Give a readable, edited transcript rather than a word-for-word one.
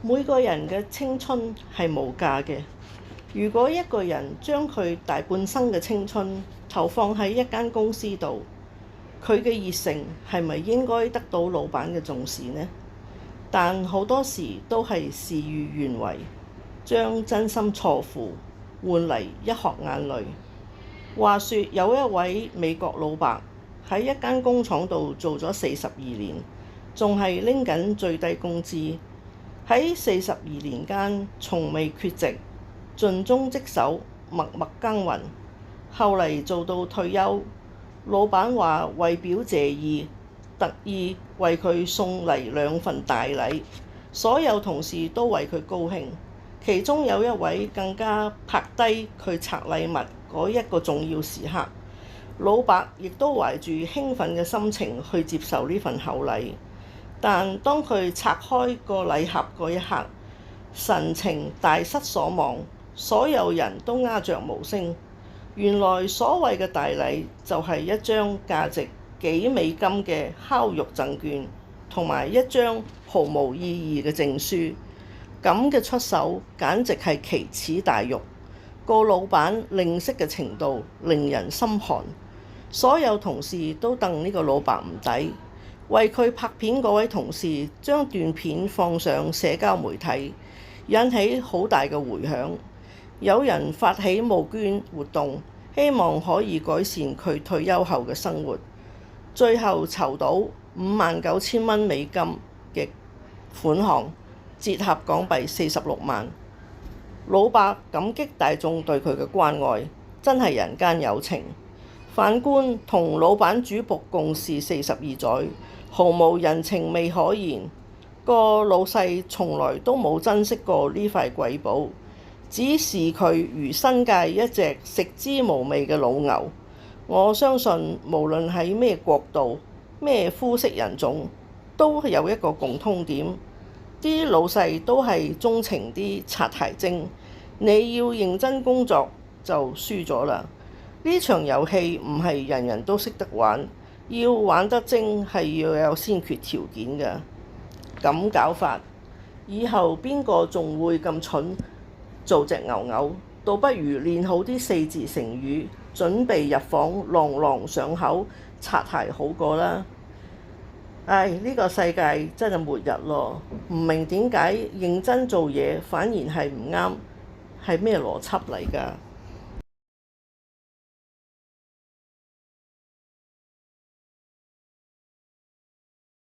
每個人嘅青春係無價嘅。如果一個人將佢大半生嘅青春投放喺一間公司度，佢嘅熱誠係咪應該得到老闆嘅重視呢？但好多時都係事與願違，將真心錯付換嚟一殼眼淚。話說有一位美國老伯喺一間工廠度做咗42年，仲係拎緊最低工資。喺42年間，從未缺席，盡忠職守，默默耕耘。後嚟做到退休，老闆話為表謝意，特意為佢送嚟2份大禮，所有同事都為佢高興。其中有一位更加拍低佢拆禮物嗰一個重要時刻，老伯亦都懷住興奮嘅心情去接受呢份厚禮。但當佢拆開個禮盒嗰一刻，神情大失所望，所有人都鴉雀無聲。原來所謂嘅大禮就係一張價值幾美金嘅烤肉贈券，同埋一張毫無意義嘅證書。咁嘅出手簡直係奇恥大辱，個老闆吝嗇嘅程度令人心寒。所有同事都戥呢個老伯唔抵。為佢拍片嗰位同事將段片放上社交媒體，引起好大嘅迴響。有人發起募捐活動，希望可以改善佢退休後嘅生活。最後籌到59000蚊美金嘅款項，折合港幣46萬。老伯感激大眾對佢嘅關愛，真係人間有情。反觀同老闆主僕共事42載，毫無人情味可言。個老細從來都冇珍惜過呢塊貴寶，只視佢如新界一隻食之無味嘅老牛。我相信無論喺咩國度、咩膚色人種，都有一個共通點，啲老細都係鍾情啲擦鞋精。你要認真工作就輸咗啦。呢場遊戲唔係人人都識得玩。要玩得精係要有先決條件嘅。咁搞法，以後邊個仲會咁蠢做隻牛牛？倒不如練好啲4字成語，準備入房朗朗上口，擦鞋好過啦。唉，呢個世界真係末日咯！唔明點解認真做嘢反而係唔啱，係咩邏輯嚟㗎？